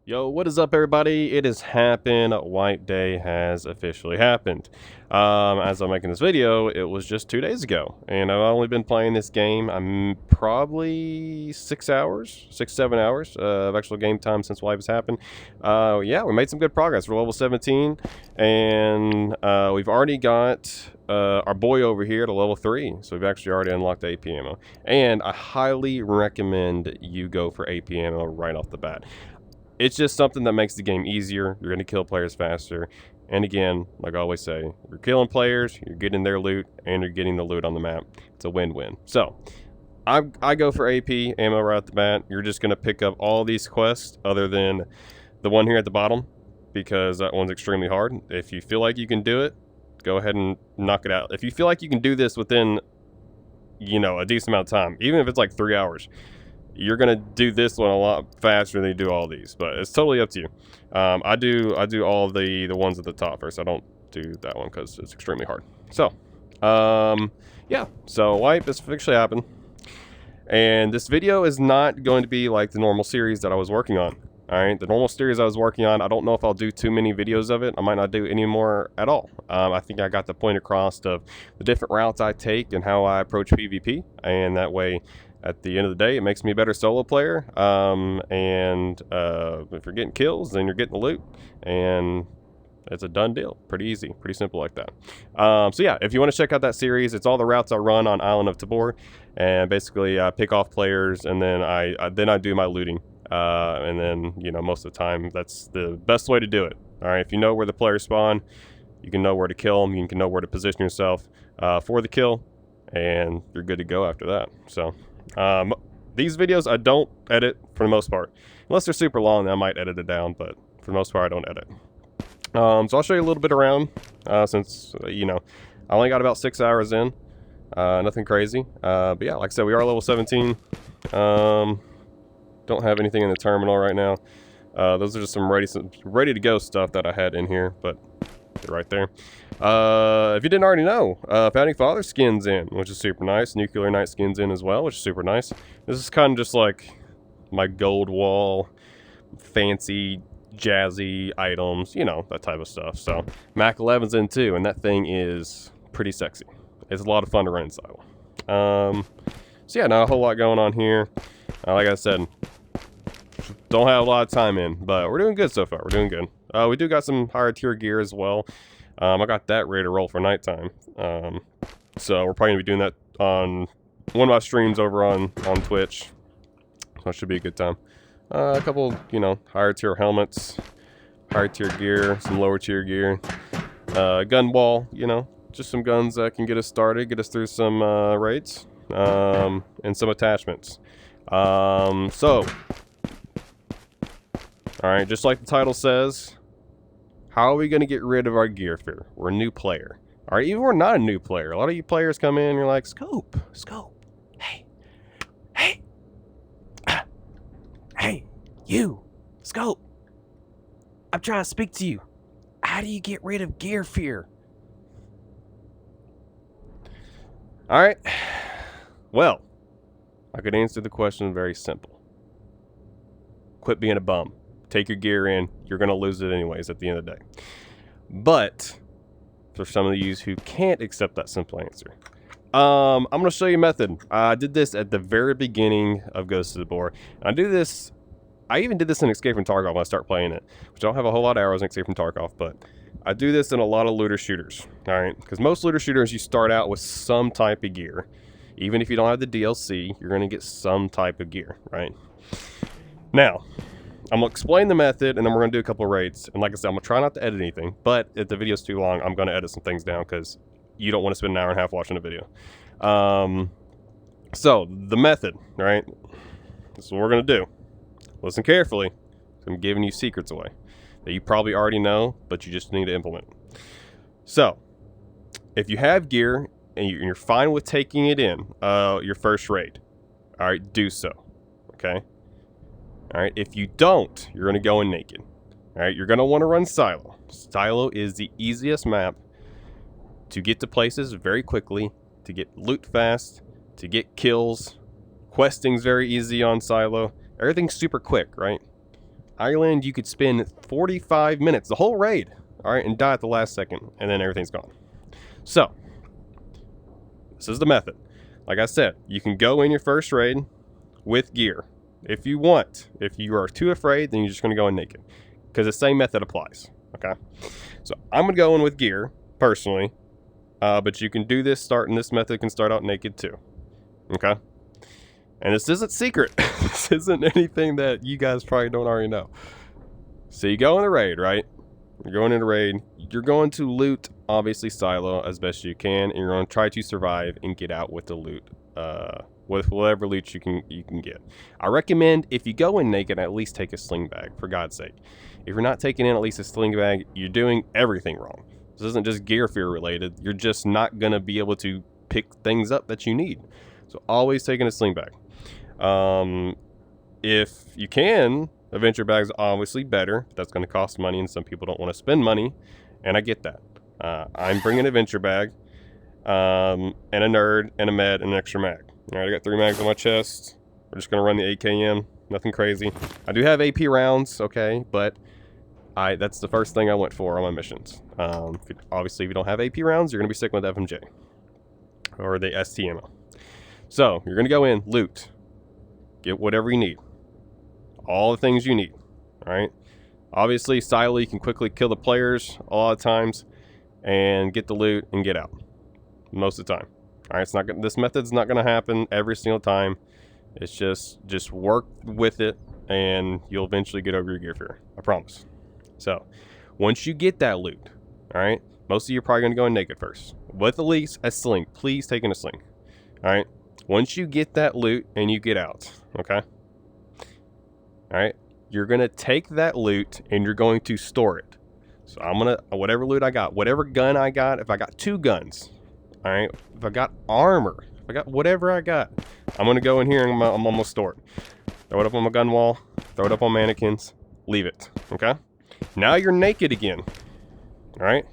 Yo, what is up, everybody? It has happened. White Day has officially happened. As I'm making this video, it was just 2 days ago, and I've only been playing this game. I'm probably 6 hours, 6, 7 hours of actual game time since life has happened. Yeah, we made some good progress. We're level 17, and we've already got our boy over here to level 3. So we've actually already unlocked AP ammo, and I highly recommend you go for AP ammo right off the bat. It's just something that makes the game easier. You're going to kill players faster. And again, like I always say, you're killing players, you're getting their loot, and you're getting the loot on the map. It's a win-win. So, I go for AP ammo right at the bat. You're just going to pick up all these quests other than the one here at the bottom, because that one's extremely hard. If you feel like you can do it, go ahead and knock it out. If you feel like you can do this within, a decent amount of time, even if it's like 3 hours, you're gonna do this one a lot faster than you do all these, but it's totally up to you. I do all the ones at the top first. I don't do that one because it's extremely hard. So, yeah. So wipe has officially happened, and this video is not going to be like the normal series that I was working on. All right, the normal series I was working on, I don't know if I'll do too many videos of it. I might not do any more at all. I think I got the point across of the different routes I take and how I approach PvP, and that way, at the end of the day, it makes me a better solo player. If you're getting kills, then you're getting the loot, and it's a done deal. Pretty easy, pretty simple like that. So yeah, if you want to check out that series, it's all the routes I run on Island of TABOR, and basically I pick off players, and then I do my looting. And then, most of the time, that's the best way to do it. All right, if you know where the players spawn, you can know where to kill them, you can know where to position yourself for the kill, and you're good to go after that. So, these videos I don't edit for the most part. Unless they're super long, then I might edit it down, but for the most part, I don't edit. So I'll show you a little bit around, since, I only got about 6 hours in. Nothing crazy. But yeah, like I said, we are level 17. Don't have anything in the terminal right now. Those are just some ready to go stuff that I had in here, but they're right there. If you didn't already know, Founding Father skin's in, which is super nice. Nuclear Knight skin's in as well, which is super nice. This is kind of just like my gold wall, fancy, jazzy items, that type of stuff. So Mac 11's in too, and that thing is pretty sexy. It's a lot of fun to run in Silo. So yeah, not a whole lot going on here. Like I said, don't have a lot of time in, but we're doing good so far. We're doing good. We do got some higher tier gear as well. I got that ready to roll for nighttime. So we're probably gonna be doing that on one of my streams over on Twitch. So it should be a good time. A couple, higher tier helmets, higher tier gear, some lower tier gear, gun wall, just some guns that can get us started, get us through some raids, and some attachments. Alright, just like the title says, how are we going to get rid of our gear fear? We're a new player. Alright, even if we're not a new player, a lot of you players come in and you're like, Scope, hey, hey, you, Scope, I'm trying to speak to you. How do you get rid of gear fear? Alright, well, I could answer the question very simple. Quit being a bum. Take your gear in. You're going to lose it anyways at the end of the day. But for some of you who can't accept that simple answer, I'm going to show you a method. I did this at the very beginning of Ghost of TABOR. I even did this in Escape from Tarkov when I start playing it, which I don't have a whole lot of hours in Escape from Tarkov, but I do this in a lot of looter shooters. All right, because most looter shooters, you start out with some type of gear. Even if you don't have the DLC, you're going to get some type of gear, right? Now, I'm going to explain the method, and then we're going to do a couple of raids. And like I said, I'm going to try not to edit anything, but if the video's too long, I'm going to edit some things down because you don't want to spend an hour and a half watching a video. So, the method, right? This is what we're going to do. Listen carefully. I'm giving you secrets away that you probably already know, but you just need to implement. So, if you have gear and you're fine with taking it in your first raid, all right, do so. Okay. All right. If you don't, you're going to go in naked. All right. You're going to want to run Silo. Silo is the easiest map to get to places very quickly, to get loot fast, to get kills. Questing's very easy on Silo. Everything's super quick, right? island you could spend 45 minutes, the whole raid, all right, and die at the last second, and then everything's gone. So, this is the method. Like I said, you can go in your first raid with gear if you want. If you are too afraid, then you're just going to go in naked, because the same method applies. Okay, so I'm going to go in with gear personally, but you can do this. This method can start out naked too. Okay, and this isn't secret. This isn't anything that you guys probably don't already know. So you go in the raid, right? You're going in the raid. You're going to loot, obviously, silo as best you can, and you're going to try to survive and get out with the loot, with whatever loot you can get. I recommend, if you go in naked, at least take a sling bag, for God's sake. If you're not taking in at least a sling bag, you're doing everything wrong. This isn't just gear fear related. You're just not going to be able to pick things up that you need. So always taking a sling bag. If you can, adventure bags obviously better. That's going to cost money, and some people don't want to spend money, and I get that. I'm bringing an adventure bag, and a nerd, and a med, and an extra mag. All right, I got 3 mags on my chest. We're just going to run the AKM. Nothing crazy. I do have AP rounds, okay, but that's the first thing I went for on my missions. Obviously, if you don't have AP rounds, you're going to be sticking with FMJ or the STMO. So you're going to go in, loot, get whatever you need, all the things you need. All right. Obviously, silo, you can quickly kill the players a lot of times and get the loot and get out most of the time. All right, this method's not going to happen every single time. It's just work with it, and you'll eventually get over your gear fear. I promise. So, once you get that loot, all right, most of you are probably going to go in naked first. With at least a sling. Please take in a sling. All right. Once you get that loot and you get out, okay? All right. You're going to take that loot and you're going to store it. So I'm going to, whatever loot I got, whatever gun I got, if I got 2 guns, all right, if I got armor, if I got whatever I got, I'm going to go in here and I'm going to store it. Throw it up on my gun wall, throw it up on mannequins, leave it, okay? Now you're naked again, all right?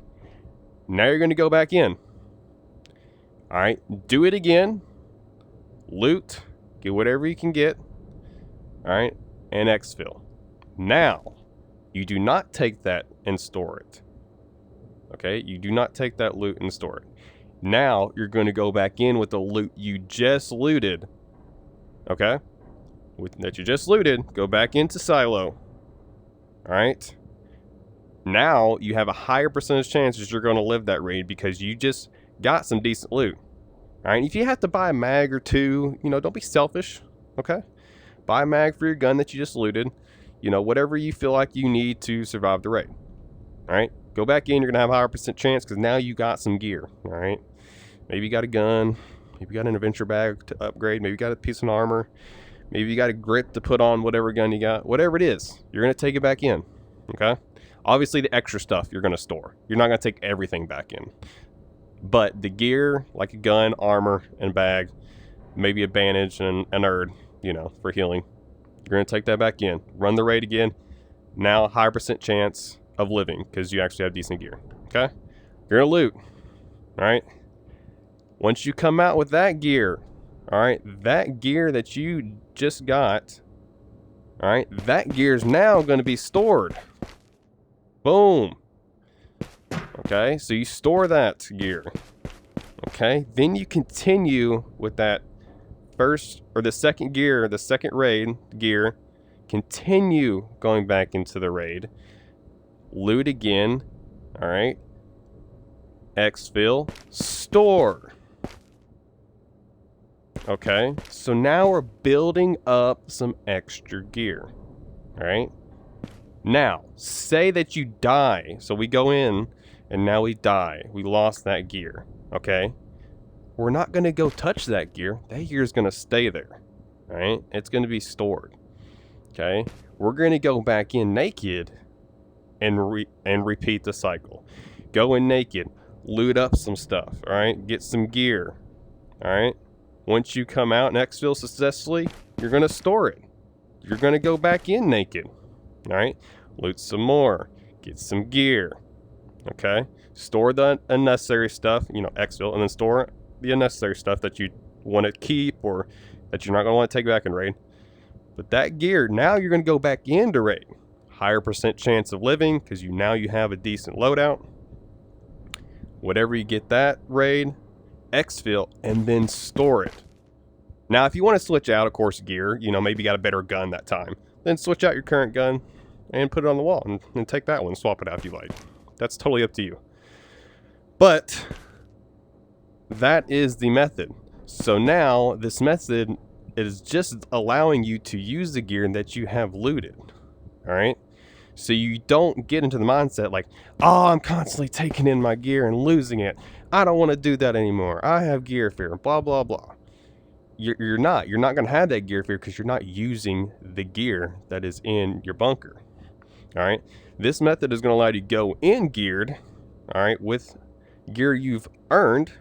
Now you're going to go back in. All right, do it again. Loot, get whatever you can get, all right, and exfil. Now, you do not take that and store it, okay? You do not take that loot and store it. Now, you're going to go back in with the loot you just looted, okay? That you just looted, go back into silo, all right? Now, you have a higher percentage chance that you're going to live that raid because you just got some decent loot. All right, if you have to buy a mag or 2, don't be selfish, okay? Buy a mag for your gun that you just looted. Whatever you feel like you need to survive the raid. All right, go back in. You're going to have a higher percent chance because now you got some gear, all right? Maybe you got a gun. Maybe you got an adventure bag to upgrade. Maybe you got a piece of armor. Maybe you got a grip to put on whatever gun you got. Whatever it is, you're going to take it back in, okay? Obviously, the extra stuff you're going to store. You're not going to take everything back in. But the gear, like a gun, armor, and bag, maybe a bandage and a nerd, for healing, you're going to take that back in. Run the raid again. Now, higher percent chance of living because you actually have decent gear. Okay? You're going to loot. All right? Once you come out with that gear, all right, that gear that you just got, all right, that gear is now going to be stored. Boom. Okay, so you store that gear. Okay, then you continue with that first or the second gear, the second raid gear. Continue going back into the raid. Loot again. All right. Exfil. Store. Okay, so now we're building up some extra gear. All right. Now, say that you die. So we go in and now we die. We lost that gear. Okay. We're not going to go touch that gear. That gear is going to stay there. All right. It's going to be stored. Okay. We're going to go back in naked and repeat the cycle. Go in naked. Loot up some stuff. All right. Get some gear. All right. Once you come out and exfil successfully, you're going to store it. You're going to go back in naked. All right. Loot some more. Get some gear. Okay. Store the unnecessary stuff, exfil, and then store the unnecessary stuff that you want to keep or that you're not going to want to take back in raid. But that gear, now you're going to go back into raid. higher percent chance of living because now you have a decent loadout. Whatever you get that raid, exfil, and then store it. Now, if you want to switch out, of course, gear, you know, maybe you got a better gun that time, then switch out your current gun and put it on the wall and take that one, swap it out if you like. That's totally up to you. But that is the method. So now this method is just allowing you to use the gear that you have looted. All right. So you don't get into the mindset like, oh, I'm constantly taking in my gear and losing it. I don't want to do that anymore. I have gear fear, blah, blah, blah. You're not going to have that gear fear because you're not using the gear that is in your bunker. All right. This method is going to allow you to go in geared, all right, with gear you've earned.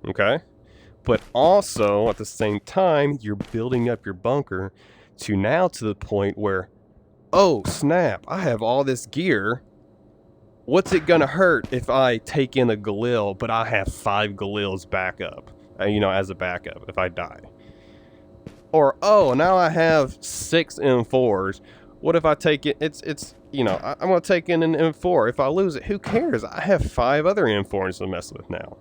Okay. But also at the same time, you're building up your bunker to the point where, oh, snap, I have all this gear. What's it going to hurt if I take in a Galil, but I have 5 Galils backup, you know, as a backup if I die? Or, oh, now I have 6 M4s. What if I take it? It's you know, I'm going to take in an M4. If I lose it, who cares? I have 5 other M4s to mess with now.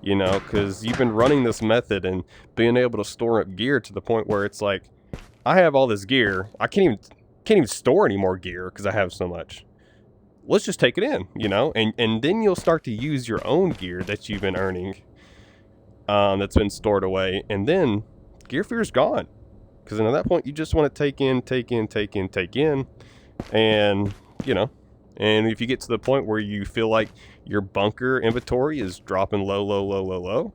You know, because you've been running this method and being able to store up gear to the point where it's like, I have all this gear. I can't even store any more gear because I have so much. Let's just take it in, you know, and then you'll start to use your own gear that you've been earning, that's been stored away, and then gear fear is gone. Because at that point, you just want to take in, and, you know, and if you get to the point where you feel like your bunker inventory is dropping low,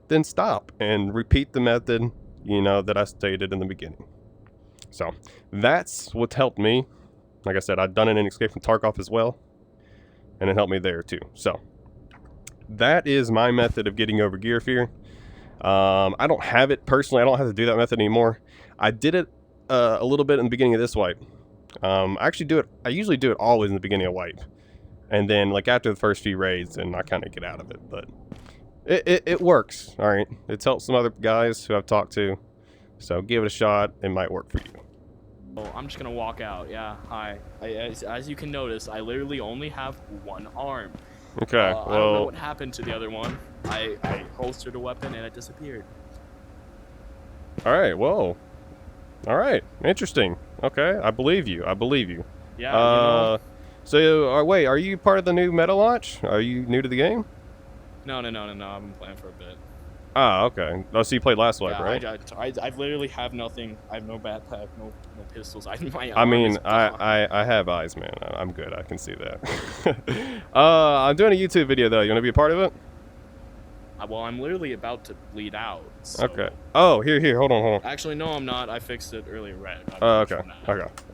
then stop and repeat the method, you know, that I stated in the beginning. So that's what's helped me. Like I said, I've done it in Escape from Tarkov as well, and it helped me there too. So that is my method of getting over gear fear. I don't have it personally. I don't have to do that method anymore. I did it a little bit in the beginning of this wipe. I usually do it always in the beginning of wipe, and then like after the first few raids, and I kind of get out of it. But it works. All right, it's helped some other guys who I've talked to, so give it a shot. It might work for you. Oh, I'm just gonna walk out. Yeah, hi. As you can notice, I literally only have one arm. Okay, well, I don't know what happened to the other one. I holstered a weapon and it disappeared. All right, whoa. All right, interesting. Okay, I believe you. Yeah, you know. So, wait, are you part of the new meta launch? Are you new to the game? No. I've been playing for a bit. Ah, okay. Oh, so you played last wipe, right? I literally have nothing. I have no backpack, no pistols. I mean, I have eyes, man. I'm good. I can see that. I'm doing a YouTube video, though. You want to be a part of it? Well, I'm literally about to bleed out. So. Okay. Oh, here. Hold on. Actually, no, I'm not. I fixed it earlier, right? Okay.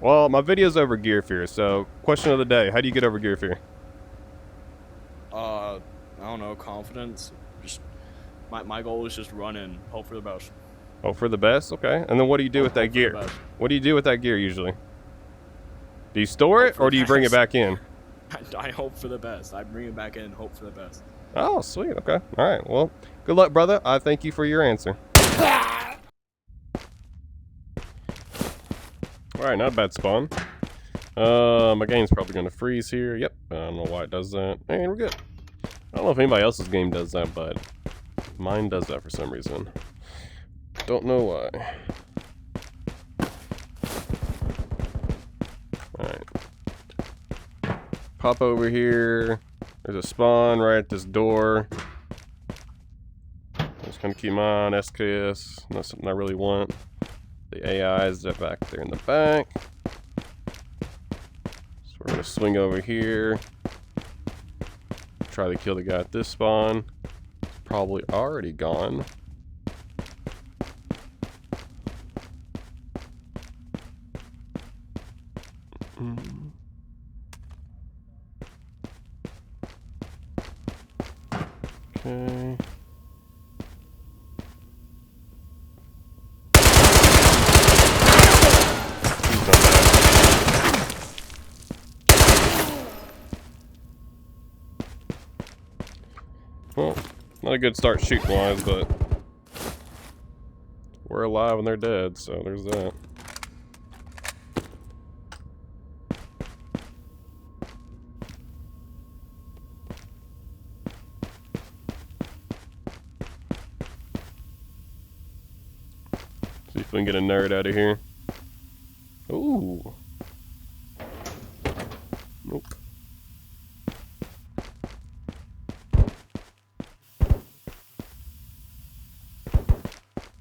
Well, my video's over gear fear, so question of the day. How do you get over gear fear? I don't know, confidence. Just my goal is just run and hope for the best. Hope for the best? Okay. And then what do you do with that gear? What do you do with that gear usually? Do you store it or do you bring it back in? I hope for the best. I bring it back in and hope for the best. Oh, sweet. Okay. All right. Well, good luck, brother. I thank you for your answer. All right, not a bad spawn. My game's probably going to freeze here. Yep. I don't know why it does that. And we're good. I don't know if anybody else's game does that, but mine does that for some reason. Don't know why. Alright. Pop over here. There's a spawn right at this door. I'm just gonna keep my eye on SKS. That's something I really want. The AIs are back there in the back. So we're gonna swing over here. Try to kill the guy at this spawn. It's probably already gone. Okay. He's not bad. Well, not a good start shooting wise, but we're alive and they're dead, so there's that. if we can get a nerd out of here. Ooh. Nope.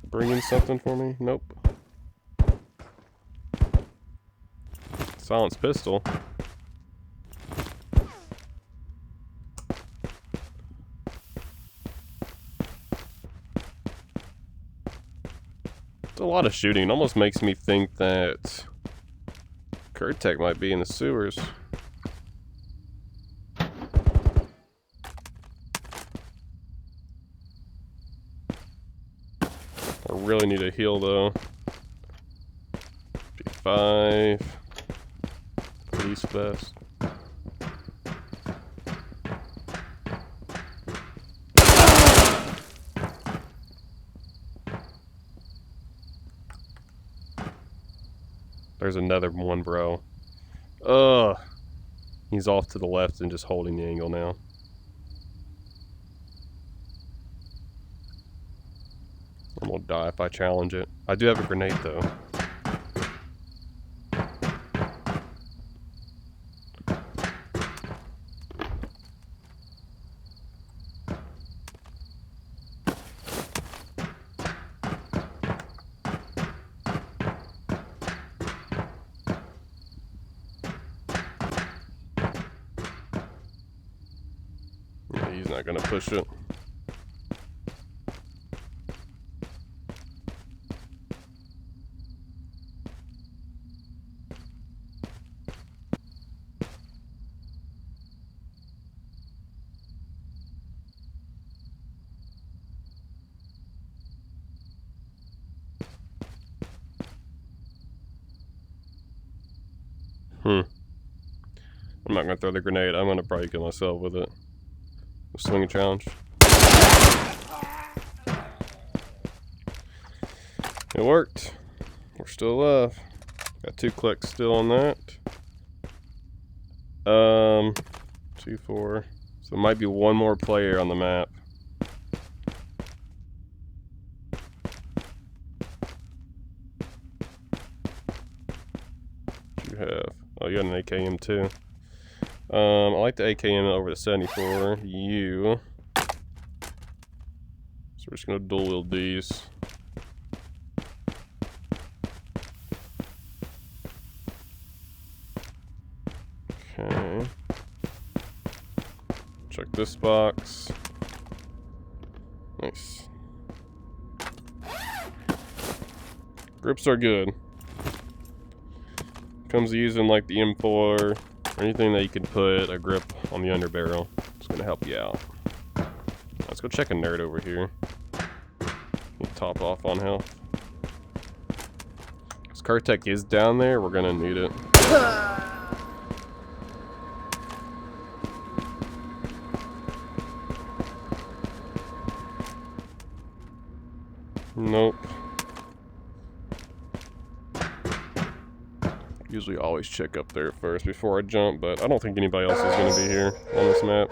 Bringing something for me? Nope. Silenced pistol. It's a lot of shooting. It almost makes me think that Kurtek might be in the sewers. I really need a heal though. P5. Police vest. There's another one, bro. Ugh. He's off to the left and just holding the angle now. I'm gonna die if I challenge it. I do have a grenade though. Yeah, he's not gonna push it. I'm not gonna throw the grenade. I'm gonna probably kill myself with it. Swing a challenge. It worked. We're still alive. Got 2 clicks still on that. 2, 4. So there might be one more player on the map. What you have? Oh, you got an AKM too. I like the AKM over the 74. You. So we're just gonna dual wield these. Okay. Check this box. Nice. Grips are good. Comes using like the M4 or anything that you can put a grip on the underbarrel. It's gonna help you out. Let's go check a nerd over here. Need top off on health. Because Kurtek is down there, we're gonna need it. Nope. Usually always check up there first before I jump, but I don't think anybody else is going to be here on this map.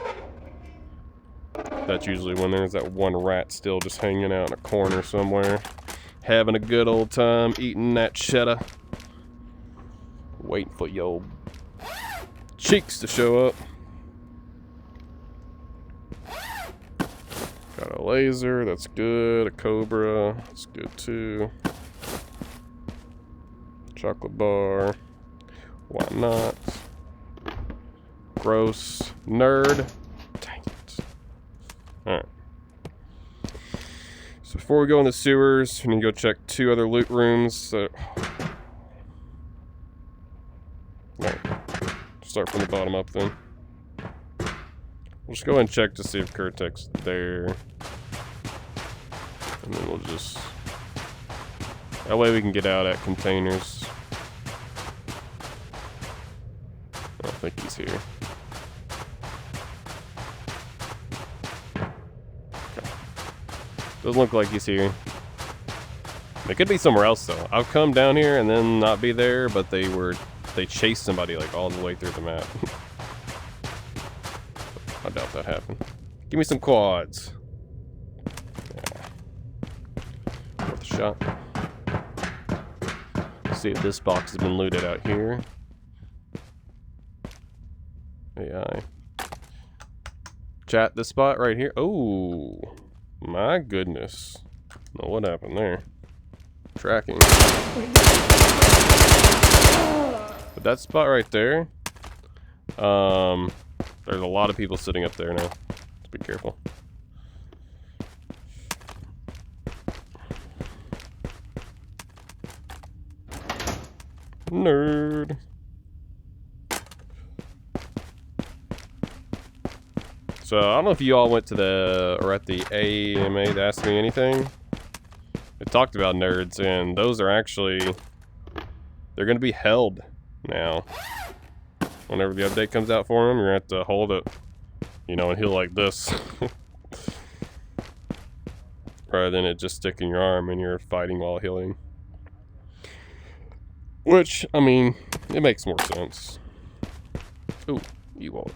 That's usually when there's that one rat still just hanging out in a corner somewhere, having a good old time, eating that cheddar. Waiting for your cheeks to show up. Got a laser, that's good. A cobra, that's good too. Chocolate bar, why not? Gross nerd. Dang it. Alright. So before we go in the sewers, we need to go check 2 other loot rooms. So, alright. Start from the bottom up then. We'll just go ahead and check to see if Kurtek's there. And then we'll just... That way we can get out at containers. I don't think he's here. Okay. Doesn't look like he's here. It could be somewhere else though. I'll come down here and then not be there, but they chased somebody like all the way through the map. I doubt that happened. Give me some quads. Yeah. Worth a shot. See if this box has been looted out here. AI. Chat, this spot right here. Oh, my goodness. Know what happened there. Tracking. But that spot right there, there's a lot of people sitting up there now. Let's be careful. Nerd. So, I don't know if you all went to the, or at the AMA to ask me anything. It talked about nerds, and those are actually, they're going to be held now. Whenever the update comes out for them, you're going to have to hold it, you know, and heal like this. Rather than it just sticking your arm and you're fighting while healing. Which, I mean, it makes more sense. Ooh, you won't.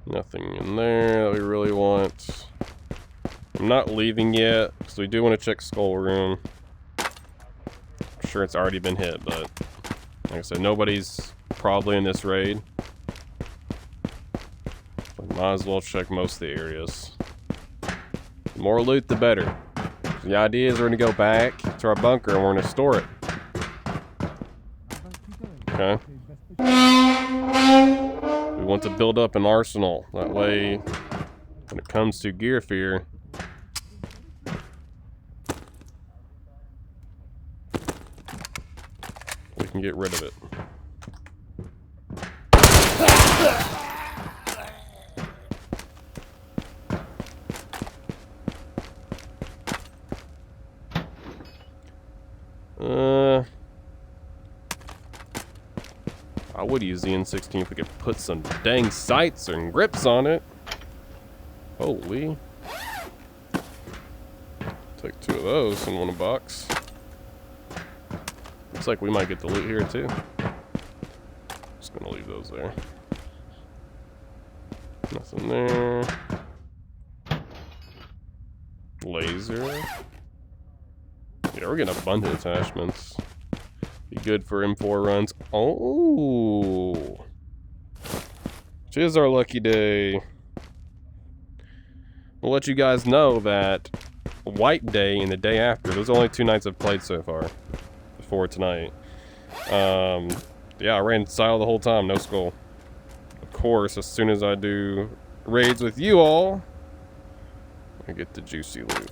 Nothing in there that we really want. I'm not leaving yet, because we do want to check Skull Room. I'm sure it's already been hit, but like I said, nobody's probably in this raid. So might as well check most of the areas. The more loot, the better. The idea is we're going to go back to our bunker and we're going to store it. Okay? We want to build up an arsenal. That way, when it comes to gear fear, we can get rid of it. I would use the N16 if we could put some dang sights and grips on it. Holy. Take 2 of those in one box. Looks like we might get the loot here too. Just gonna leave those there. Nothing there. Laser. Yeah, we're getting abundant attachments. Be good for M4 runs. Oh! Tis our lucky day. We'll let you guys know that White Day and the day after, those are only 2 nights I've played so far. Before tonight. Yeah, I ran Silo the whole time, no skull. Of course, as soon as I do raids with you all, I get the juicy loot.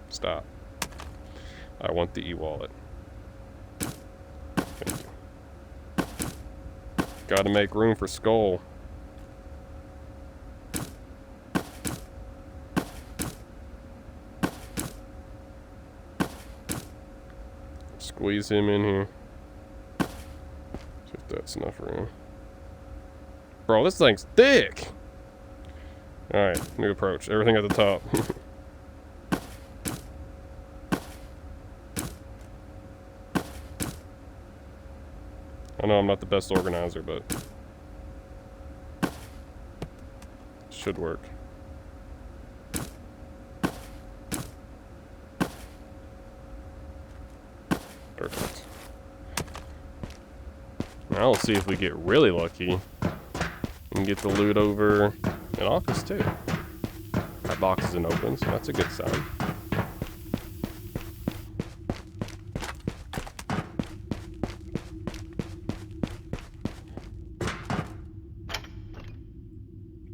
Stop. I want the e-wallet. Thank you. Gotta make room for skull. Squeeze him in here. See if that's enough room. Bro, this thing's thick! Alright, new approach. Everything at the top. I know I'm not the best organizer, but should work. Perfect. Now let's see if we get really lucky and get the loot over in office too. That box isn't open, so that's a good sign.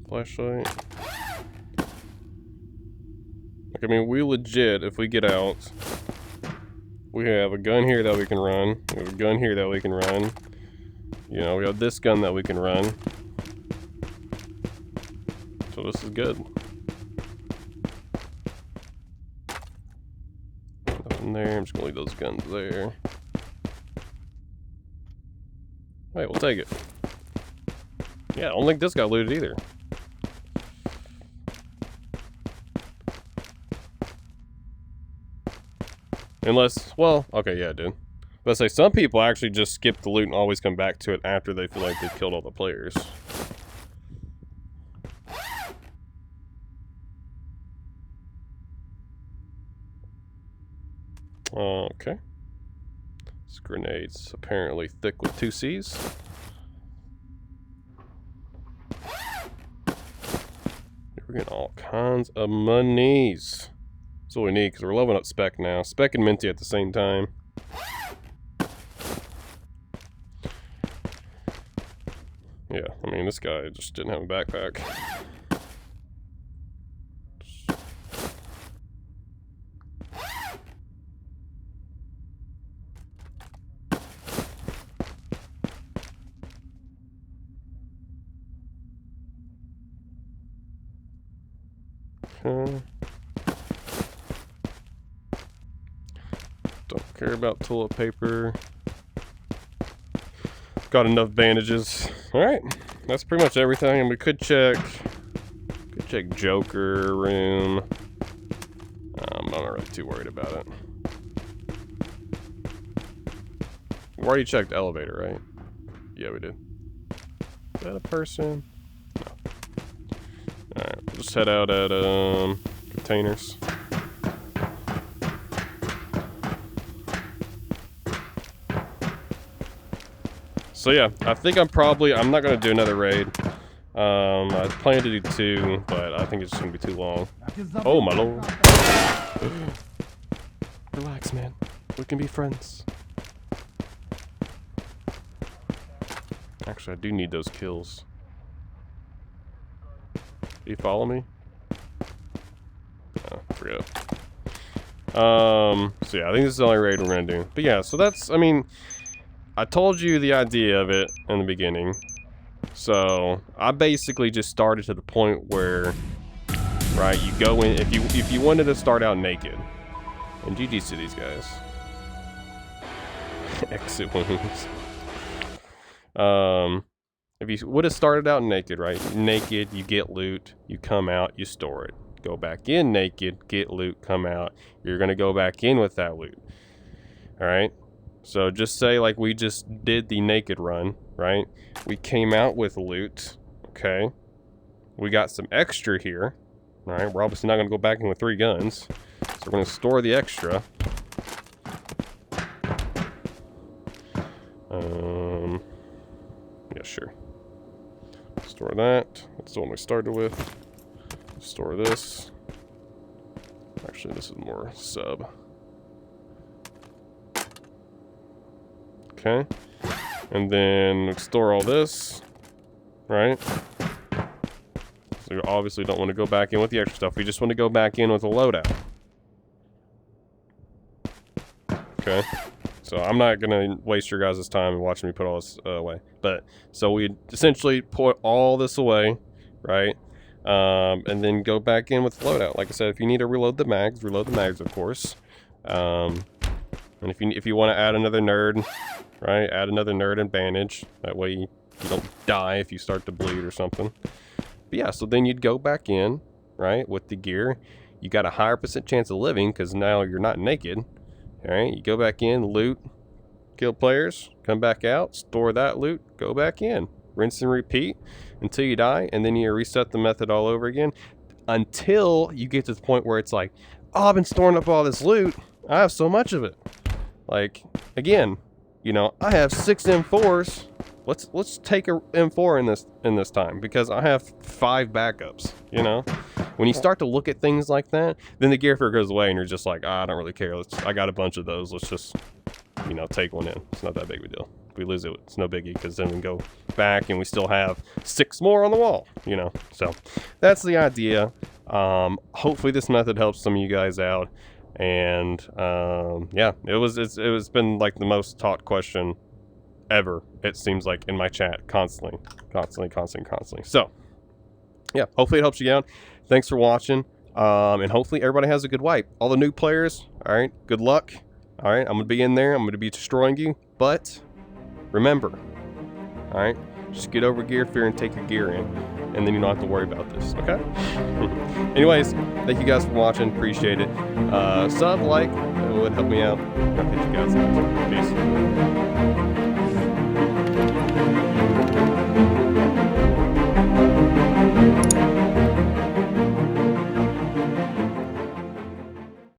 Flashlight. Like, I mean, we legit, if we get out, we have a gun here that we can run. We have a gun here that we can run. You know, we have this gun that we can run. So this is good. Nothing there. I'm just gonna leave those guns there. Wait, we'll take it. Yeah, I don't think this got looted either. Unless, well, okay, yeah, it did. Let's say some people actually just skip the loot and always come back to it after they feel like they've killed all the players. Okay. This grenade's apparently thick with 2 C's. We're getting all kinds of monies. That's what we need, because we're leveling up Spec now. Spec and Minty at the same time. Yeah, I mean, this guy just didn't have a backpack. Okay. Don't care about toilet paper. Got enough bandages. Alright, that's pretty much everything. And we could check Joker room. I'm not really too worried about it. We already checked elevator, right? Yeah, we did. Is that a person? No. Alright, we'll just head out at containers. So yeah, I think I'm not gonna do another raid. I plan to do 2, but I think it's just gonna be too long. Oh my lord. Relax, man. We can be friends. Actually, I do need those kills. Do you follow me? Oh, forget. So yeah, I think this is the only raid we're gonna do. But yeah, so that's, I mean, I told you the idea of it in the beginning. So I basically just started to the point where, right, you go in, if you wanted to start out naked, and GG's to these guys. Exit wounds. If you would have started out naked, right? Naked, you get loot, you come out, you store it. Go back in naked, get loot, come out. You're gonna go back in with that loot. Alright? So just say like we just did the naked run, right? We came out with loot, okay? We got some extra here, all right? We're obviously not gonna go back in with 3 guns. So we're gonna store the extra. Yeah, sure. Store that. That's the one we started with. Store this. Actually, this is more sub. Okay, and then store all this, right? So you obviously don't want to go back in with the extra stuff. We just want to go back in with a loadout. Okay, so I'm not gonna waste your guys' time and watching me put all this away. But so we essentially put all this away, right? And then go back in with the loadout. Like I said, if you need to reload the mags, of course. And if you want to add another nerd. Right, add another nerd and bandage. That way you don't die if you start to bleed or something. But yeah, so then you'd go back in, right, with the gear. You got a higher % chance of living because now you're not naked. All right, you go back in, loot, kill players, come back out, store that loot, go back in. Rinse and repeat until you die, and then you reset the method all over again until you get to the point where it's like, oh, I've been storing up all this loot. I have so much of it. Like, again, you know, I have 6 M4s. Let's take a M4 in this time because I have 5 backups. You know, when you start to look at things like that, then the gear fear goes away, and you're just like, I don't really care. I got a bunch of those. Let's just, you know, take one in. It's not that big of a deal. If we lose it, it's no biggie because then we can go back and we still have 6 more on the wall. You know, so that's the idea. Hopefully this method helps some of you guys out. And yeah, it's been like the most taught question ever, it seems like, in my chat constantly. So yeah, hopefully it helps you out. Thanks for watching, and hopefully everybody has a good wipe. All the new players, all right, good luck. All right, I'm gonna be in there, I'm gonna be destroying you, but remember, all right, just get over gear fear and take your gear in, and then you don't have to worry about this, okay? Anyways, thank you guys for watching. Appreciate it. Sub, like, it would help me out. I'll catch you guys next. Peace.